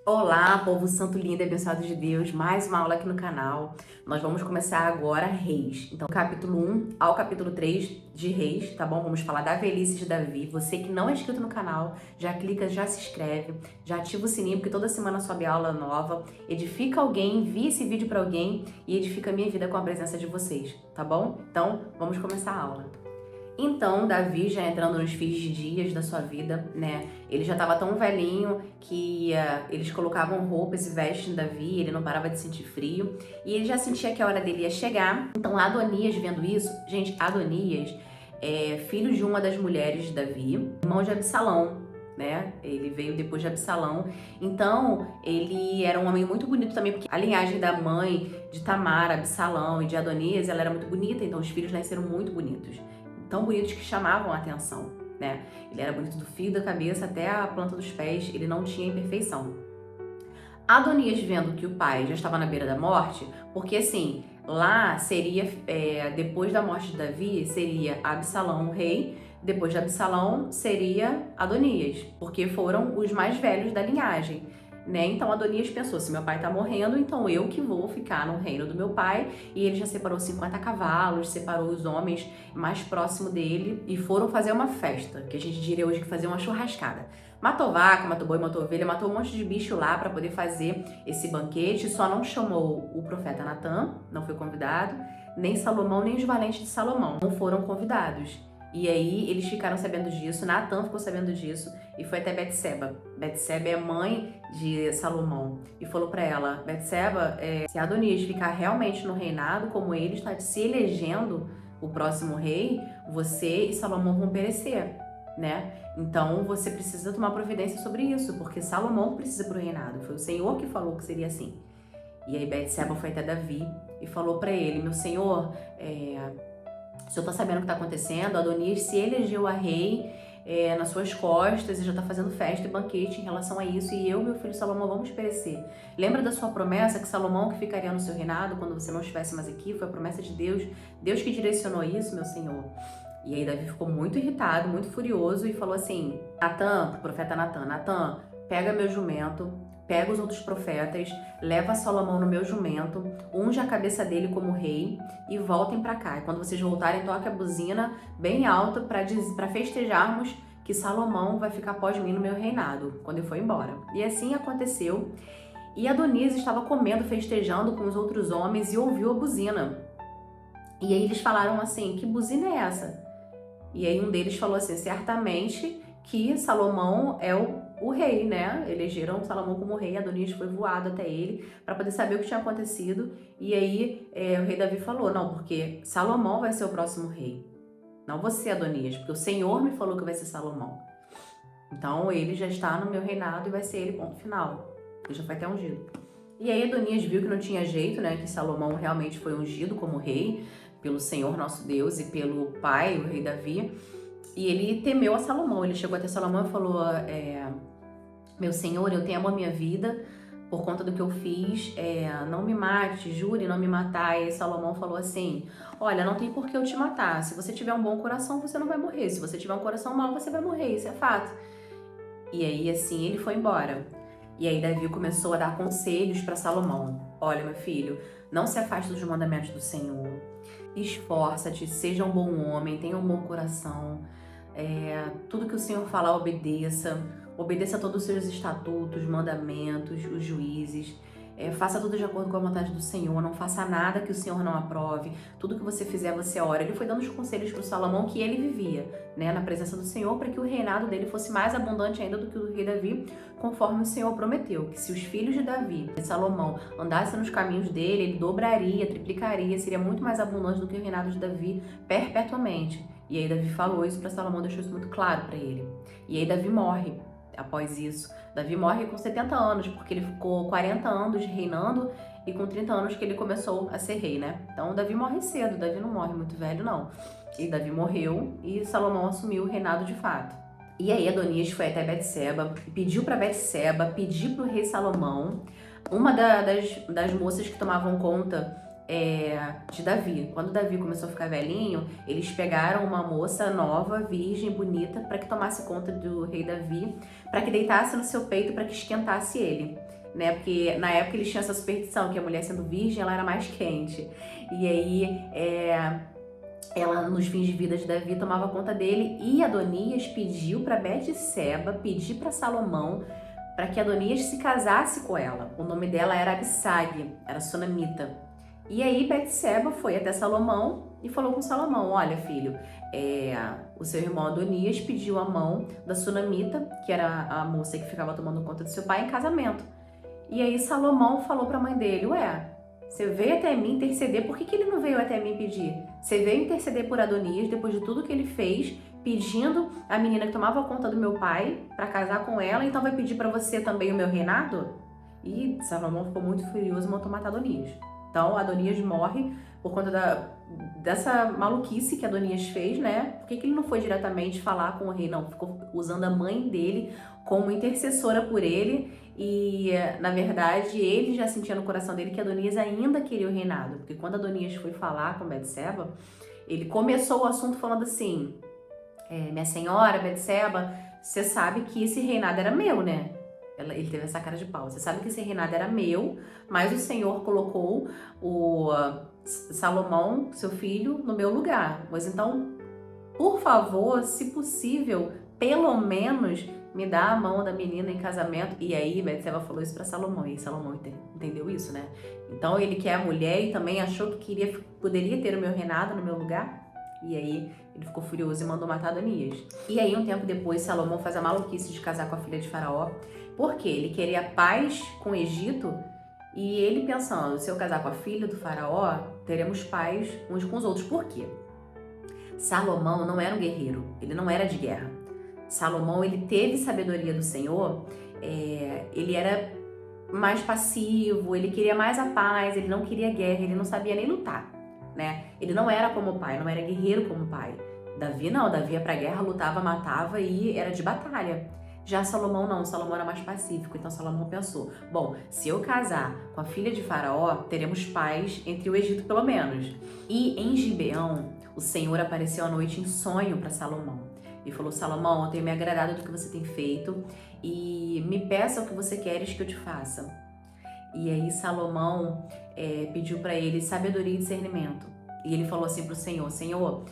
Olá, povo santo lindo e abençoado de Deus, mais uma aula aqui no canal. Nós vamos começar agora Reis. Então, capítulo 1 ao capítulo 3 de Reis, tá bom? Vamos falar da velhice de Davi. Você que não é inscrito no canal, já clica, já se inscreve, já ativa o sininho, porque toda semana sobe aula nova. Edifica alguém, envia esse vídeo para alguém e edifica a minha vida com a presença de vocês, tá bom? Então, vamos começar a aula. Então, Davi, já entrando nos fins de dias da sua vida, né? Ele já estava tão velhinho que eles colocavam roupas e vestes em Davi, ele não parava de sentir frio. E ele já sentia que a hora dele ia chegar. Então, Adonias, vendo isso... Gente, Adonias é filho de uma das mulheres de Davi, irmão de Absalão, né? Ele veio depois de Absalão. Então, ele era um homem muito bonito também, porque a linhagem da mãe de Tamar, Absalão e de Adonias, ela era muito bonita. Então, os filhos nasceram muito bonitos. Tão bonitos que chamavam a atenção, né? Ele era bonito do fio da cabeça até a planta dos pés, ele não tinha imperfeição. Adonias, vendo que o pai já estava na beira da morte, porque assim, lá seria, depois da morte de Davi, seria Absalão o rei, depois de Absalão seria Adonias, porque foram os mais velhos da linhagem. Né? Então Adonias pensou, se meu pai tá morrendo, então eu que vou ficar no reino do meu pai. E ele já separou 50 cavalos, separou os homens mais próximos dele e foram fazer uma festa, que a gente diria hoje que fazer uma churrascada. Matou vaca, matou boi, matou ovelha, matou um monte de bicho lá para poder fazer esse banquete. Só não chamou o profeta Natã, não foi convidado, nem Salomão, nem os valentes de Salomão não foram convidados. E aí eles ficaram sabendo disso, Natã ficou sabendo disso e foi até Betseba. Betseba é mãe de Salomão e falou para ela, Betseba, se Adonias ficar realmente no reinado, como ele está se elegendo o próximo rei, você e Salomão vão perecer, né? Então você precisa tomar providência sobre isso, porque Salomão precisa pro reinado. Foi o Senhor que falou que seria assim. E aí Betseba foi até Davi e falou para ele, meu senhor, o senhor tá sabendo o que tá acontecendo? Adonias se elegeu a rei nas suas costas e já tá fazendo festa e banquete em relação a isso. E eu e meu filho Salomão vamos perecer. Lembra da sua promessa que Salomão que ficaria no seu reinado quando você não estivesse mais aqui? Foi a promessa de Deus. Deus que direcionou isso, meu senhor. E aí Davi ficou muito irritado, muito furioso e falou assim, Natã, pro profeta Natã, Natã, pega meu jumento, pega os outros profetas, leva Salomão no meu jumento, unge a cabeça dele como rei e voltem para cá. E quando vocês voltarem, toque a buzina bem alta para festejarmos que Salomão vai ficar após mim no meu reinado, quando eu for embora. E assim aconteceu. E Adonias estava comendo, festejando com os outros homens e ouviu a buzina. E aí eles falaram assim, que buzina é essa? E aí um deles falou assim, certamente que Salomão é o rei, né? Elegeram Salomão como rei, Adonias foi voado até ele para poder saber o que tinha acontecido. E aí o rei Davi falou, não, porque Salomão vai ser o próximo rei, não você, Adonias, porque o Senhor me falou que vai ser Salomão. Então ele já está no meu reinado e vai ser ele, ponto final. Ele já foi até ungido. E aí Adonias viu que não tinha jeito, né? Que Salomão realmente foi ungido como rei pelo Senhor nosso Deus e pelo pai, o rei Davi. E ele temeu a Salomão, ele chegou até Salomão e falou, meu senhor, eu temo a minha vida por conta do que eu fiz, não me mate, jure não me matar. E aí Salomão falou assim, olha, não tem por que eu te matar, se você tiver um bom coração você não vai morrer, se você tiver um coração mau você vai morrer, isso é fato. E aí assim ele foi embora. E aí Davi começou a dar conselhos para Salomão, olha meu filho, não se afaste dos mandamentos do Senhor, esforça-te, seja um bom homem, tenha um bom coração, tudo que o Senhor falar, obedeça a todos os seus estatutos, mandamentos, os juízes, faça tudo de acordo com a vontade do Senhor, não faça nada que o Senhor não aprove, tudo que você fizer você ora. Ele foi dando os conselhos para o Salomão que ele vivia, né, na presença do Senhor, para que o reinado dele fosse mais abundante ainda do que o rei Davi, conforme o Senhor prometeu, que se os filhos de Davi, de Salomão, andassem nos caminhos dele, ele dobraria, triplicaria, seria muito mais abundante do que o reinado de Davi perpetuamente. E aí Davi falou isso para Salomão, deixou isso muito claro para ele. E aí Davi morre. Após isso, Davi morre com 70 anos, porque ele ficou 40 anos reinando e com 30 anos que ele começou a ser rei, né? Então, Davi morre cedo, Davi não morre muito velho, não. E Davi morreu e Salomão assumiu o reinado de fato. E aí Adonias foi até Betseba, pediu para Betseba, pediu para o rei Salomão, uma das moças que tomavam conta de Davi. Quando Davi começou a ficar velhinho, eles pegaram uma moça nova, virgem, bonita, para que tomasse conta do rei Davi, para que deitasse no seu peito, para que esquentasse ele. né? Porque na época eles tinham essa superstição que a mulher sendo virgem, ela era mais quente. E aí, ela, nos fins de vida de Davi, tomava conta dele, e Adonias pediu para Betseba, pedir para Salomão, para que Adonias se casasse com ela. O nome dela era Abissag, era sunamita. E aí Betseba foi até Salomão e falou com Salomão: olha, filho, o seu irmão Adonias pediu a mão da sunamita, que era a moça que ficava tomando conta do seu pai, em casamento. E aí Salomão falou para a mãe dele: ué, você veio até mim interceder, por que ele não veio até mim pedir? Você veio interceder por Adonias depois de tudo que ele fez, pedindo a menina que tomava conta do meu pai para casar com ela, então vai pedir para você também o meu reinado? E Salomão ficou muito furioso e mandou matar Adonias. Então Adonias morre por conta dessa maluquice que Adonias fez, né? Por que ele não foi diretamente falar com o rei? Não, ficou usando a mãe dele como intercessora por ele. E, na verdade, ele já sentia no coração dele que Adonias ainda queria o reinado. Porque quando Adonias foi falar com Betseba, ele começou o assunto falando assim: minha senhora Betseba, você sabe que esse reinado era meu, né? Ele teve essa cara de pau. Você sabe que esse reinado era meu, mas o Senhor colocou o Salomão, seu filho, no meu lugar. Mas então, por favor, se possível, pelo menos me dá a mão da menina em casamento. E aí Betseba falou isso para Salomão, e Salomão entendeu isso, né? Então ele que é a mulher e também achou que poderia ter o meu reinado no meu lugar. E aí ele ficou furioso e mandou matar Adonias. E aí um tempo depois Salomão faz a maluquice de casar com a filha de Faraó, porque ele queria paz com o Egito. E ele pensando: se eu casar com a filha do Faraó, teremos paz uns com os outros. Por quê? Salomão não era um guerreiro, ele não era de guerra. Salomão, ele teve sabedoria do Senhor, ele era mais passivo, ele queria mais a paz, ele não queria guerra, ele não sabia nem lutar, né? Ele não era como o pai, não era guerreiro como o pai. Davi não, Davi ia pra guerra, lutava, matava e era de batalha. Já Salomão não, Salomão era mais pacífico, então Salomão pensou: bom, se eu casar com a filha de Faraó, teremos paz entre o Egito pelo menos. E em Gibeão, o Senhor apareceu à noite em sonho para Salomão. E falou: Salomão, eu tenho me agradado do que você tem feito e me peça o que você queres que eu te faça. E aí Salomão pediu para ele sabedoria e discernimento. E ele falou assim para o Senhor: Senhor,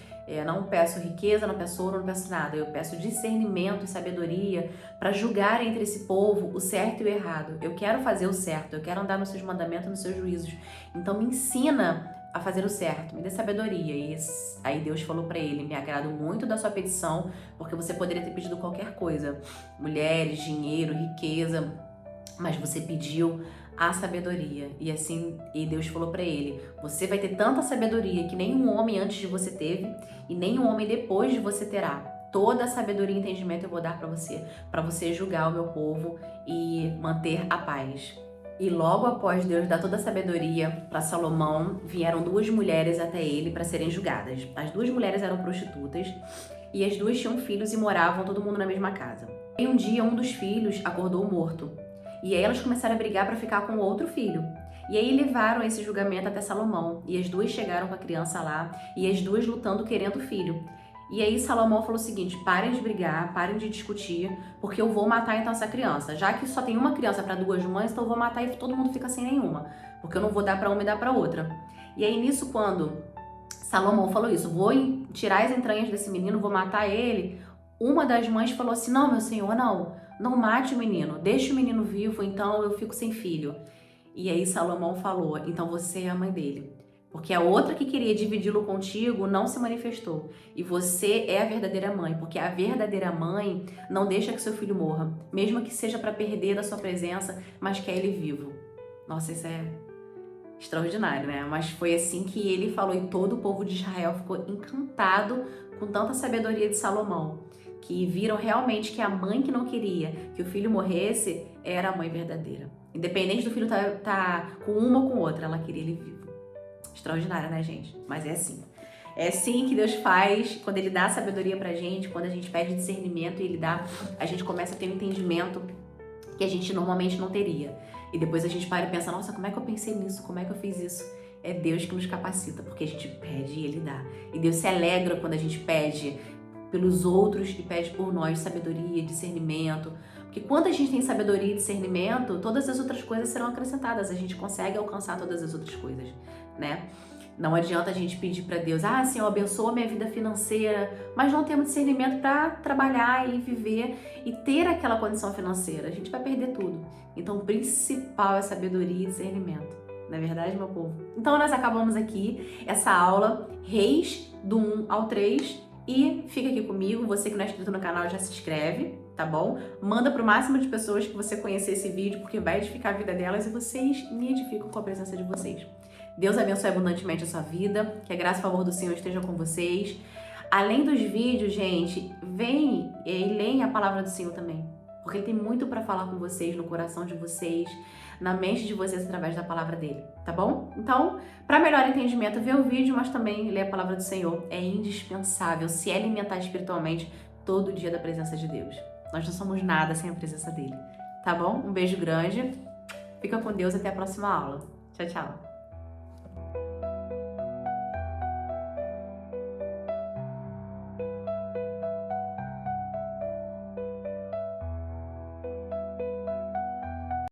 não peço riqueza, não peço ouro, não peço nada. Eu peço discernimento e sabedoria para julgar entre esse povo o certo e o errado. Eu quero fazer o certo, eu quero andar nos seus mandamentos, nos seus juízos. Então me ensina a fazer o certo, me dê sabedoria. E aí Deus falou para ele: me agrado muito da sua petição, porque você poderia ter pedido qualquer coisa, mulheres, dinheiro, riqueza, mas você pediu a sabedoria. E Deus falou para ele: você vai ter tanta sabedoria que nenhum homem antes de você teve e nenhum homem depois de você terá. Toda a sabedoria e entendimento eu vou dar para você julgar o meu povo e manter a paz. E logo após Deus dar toda a sabedoria para Salomão, vieram duas mulheres até ele para serem julgadas. As duas mulheres eram prostitutas e as duas tinham filhos e moravam todo mundo na mesma casa. E um dia um dos filhos acordou morto. E aí elas começaram a brigar para ficar com o outro filho. E aí levaram esse julgamento até Salomão. E as duas chegaram com a criança lá e as duas lutando querendo o filho. E aí Salomão falou o seguinte: parem de brigar, parem de discutir, porque eu vou matar então essa criança. Já que só tem uma criança para duas mães, então eu vou matar e todo mundo fica sem nenhuma, porque eu não vou dar para uma e dar para outra. E aí nisso, quando Salomão falou isso: vou tirar as entranhas desse menino, vou matar ele, uma das mães falou assim: não, meu senhor, não mate o menino, deixe o menino vivo, então eu fico sem filho. E aí Salomão falou: então você é a mãe dele. Porque a outra que queria dividi-lo contigo não se manifestou. E você é a verdadeira mãe, porque a verdadeira mãe não deixa que seu filho morra, mesmo que seja para perder da sua presença, mas quer ele vivo. Nossa, isso é extraordinário, né? Mas foi assim que ele falou, e todo o povo de Israel ficou encantado com tanta sabedoria de Salomão, que viram realmente que a mãe que não queria que o filho morresse era a mãe verdadeira. Independente do filho tá com uma ou com outra, ela queria ele vivo. Extraordinário, né, gente? Mas é assim. É assim que Deus faz, quando Ele dá sabedoria pra gente, quando a gente pede discernimento e Ele dá, a gente começa a ter um entendimento que a gente normalmente não teria. E depois a gente para e pensa: nossa, como é que eu pensei nisso? Como é que eu fiz isso? É Deus que nos capacita, porque a gente pede e Ele dá. E Deus se alegra quando a gente pede pelos outros e pede por nós sabedoria, discernimento, Porque quando a gente tem sabedoria e discernimento, todas as outras coisas serão acrescentadas. A gente consegue alcançar todas as outras coisas, né? Não adianta a gente pedir para Deus, Senhor, abençoa minha vida financeira, mas não temos discernimento para trabalhar e viver e ter aquela condição financeira. A gente vai perder tudo. Então, o principal é sabedoria e discernimento. Não é verdade, meu povo? Então, nós acabamos aqui essa aula, Reis, do 1 ao 3. E fica aqui comigo, você que não é inscrito no canal já se inscreve, tá bom? Manda pro máximo de pessoas que você conhecer esse vídeo, porque vai edificar a vida delas e vocês me edificam com a presença de vocês. Deus abençoe abundantemente a sua vida, que a graça e o favor do Senhor esteja com vocês. Além dos vídeos, gente, vem e leem a palavra do Senhor também, porque Ele tem muito para falar com vocês, no coração de vocês, na mente de vocês através da palavra dele, tá bom? Então, para melhor entendimento, vê o vídeo, mas também ler a palavra do Senhor é indispensável se alimentar espiritualmente todo dia da presença de Deus. Nós não somos nada sem a presença dele, tá bom? Um beijo grande, fica com Deus, até a próxima aula. Tchau, tchau.